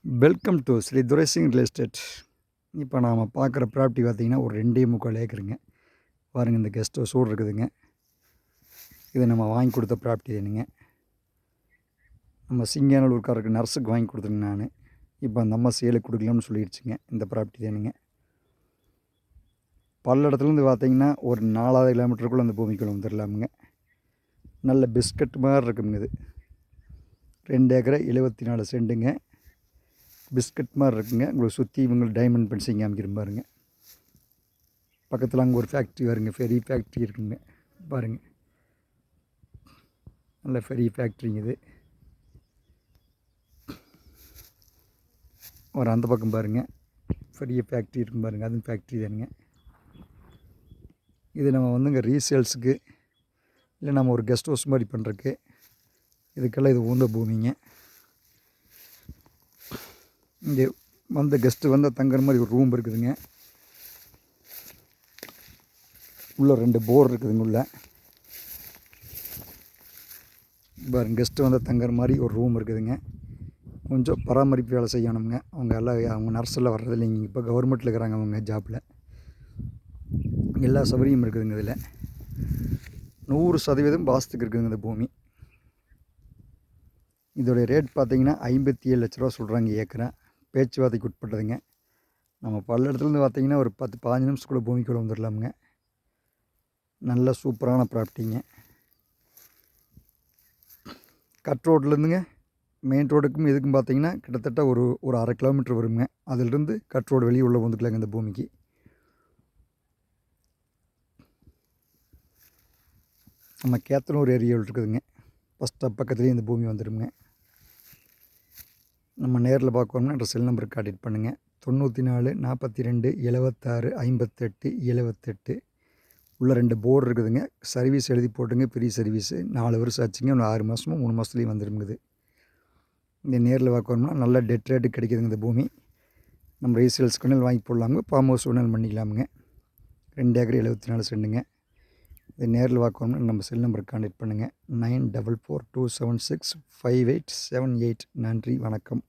Welcome to Sri Duraisingh real estate. இப்போ நாம் பார்க்குற ப்ராப்பர்ட்டி பார்த்திங்கன்னா ஒரு 2.25 ஏக்கருங்க. பாருங்கள், இந்த கெஸ்ட் ஹவுஸோடு இருக்குதுங்க. இது நம்ம வாங்கி கொடுத்த ப்ராப்பர்ட்டி தானுங்க. நம்ம சிங்கானூர்காரருக்கு நர்ஸுக்கு வாங்கி கொடுத்துருங்க நான். இப்போ அந்த அம்மா சேலுக்கு கொடுக்கலாம்னு சொல்லிடுச்சுங்க. இந்த ப்ராப்பர்ட்டி தானுங்க. பல்லடத்துலேருந்து பார்த்திங்கன்னா ஒரு 4,000 கிலோமீட்டருக்குள்ளே அந்த பூமிக்குள்ளே வந்துடலாமுங்க. நல்ல பிஸ்கட் மாதிரி இருக்குங்க. இது 2 ஏக்கரை 74 சென்ட்டுங்க. பிஸ்கட் மாதிரி இருக்குங்க. உங்களுக்கு சுற்றி இவங்களுக்கு டைமண்ட் பென்சிங் காமிக்கிறேன் பாருங்கள். பக்கத்தில் அங்கே ஒரு ஃபேக்ட்ரி வருங்க, பெரிய ஃபேக்ட்ரி இருக்குங்க பாருங்கள். நல்ல பெரிய ஃபேக்ட்ரிங்க இது. ஒரு அந்த பக்கம் பாருங்கள், பெரிய ஃபேக்ட்ரி இருக்கும் பாருங்கள், அதுவும் ஃபேக்ட்ரி தானுங்க. இது நம்ம வந்துங்க ரீசேல்ஸுக்கு இல்லை நம்ம ஒரு கெஸ்ட் ஹவுஸ் மாதிரி பண்ணுறதுக்கு இதுக்கெல்லாம் இது உந்த பூமிங்க. இங்கே வந்த கெஸ்ட்டு வந்து தங்குற மாதிரி ஒரு ரூம் இருக்குதுங்க. உள்ளே 2 போர் இருக்குதுங்க. உள்ள பாருங்க, கெஸ்ட்டு வந்து தங்குற மாதிரி ஒரு ரூம் இருக்குதுங்க. கொஞ்சம் பராமரிப்பு வேலை செய்யணுங்க. அவங்க எல்லாம் நர்ஸெல்லாம் வர்றது இல்லைங்க. இப்போ கவர்மெண்ட்டில் இருக்கிறாங்க அவங்க ஜாப்பில். எல்லா சௌகரியமும் இருக்குதுங்க. இதில் 100% வாஸ்துக்கு இருக்குதுங்க இந்த பூமி. இதோடைய ரேட் பார்த்திங்கன்னா 57 லட்ச ரூபா சொல்கிறாங்க ஏக்கரை. பேச்சுவார்த்தைக்கு உட்பட்டதுங்க. நம்ம பல்லடத்துலேருந்து பார்த்திங்கன்னா ஒரு 10-15 நிமிஷத்துக்குள்ளே பூமிக்குள்ளே வந்துடலாமுங்க. நல்ல சூப்பரான ப்ராப்பர்ட்டிங்க. கட் ரோட்லேருந்துங்க மெயின் ரோடுக்கும் இதுக்கும் பார்த்திங்கன்னா கிட்டத்தட்ட ஒரு 1/2 கிலோமீட்டர் வருங்க. அதிலிருந்து கட் ரோடு வெளியே உள்ளே வந்துக்கலாங்க இந்த பூமிக்கு. நம்ம கேத்தனூர் ஏரியாவில் இருக்குதுங்க. பஸ் ஸ்டாப் பக்கத்துலேயே இந்த பூமி வந்துடுங்க. நம்ம நேரில் பார்க்கணும்னா என்ற செல் நம்பருக்கு கான்டெக்ட் பண்ணுங்கள். 94 42 76 58 78. உள்ள 2 போர்டு இருக்குதுங்க. சர்வீஸ் எழுதி போட்டுங்க, ஃப்ரீ சர்வீஸு. 4 வருஷம் ஆச்சுங்க. இன்னும் 6 மாதமோ 3 மாதத்துலேயும் வந்துருங்குது. இந்த நேரில் பார்க்கணும்னா நல்ல டெட் ரேட்டு கிடைக்குதுங்க இந்த பூமி. நம்ம ரீசேல்ஸ் வேணாலும் வாங்கி போடலாமுங்க, ஃபார்ம் ஹவுஸ் வேணாலும் பண்ணிக்கலாமுங்க. 2 ஏக்கர் 74 சென்ட்டுங்க. இது நேரில் பார்க்கணும்னா நம்ம செல் நம்பருக்கு கான்டெக்ட் பண்ணுங்கள். 9442765878. நன்றி, வணக்கம்.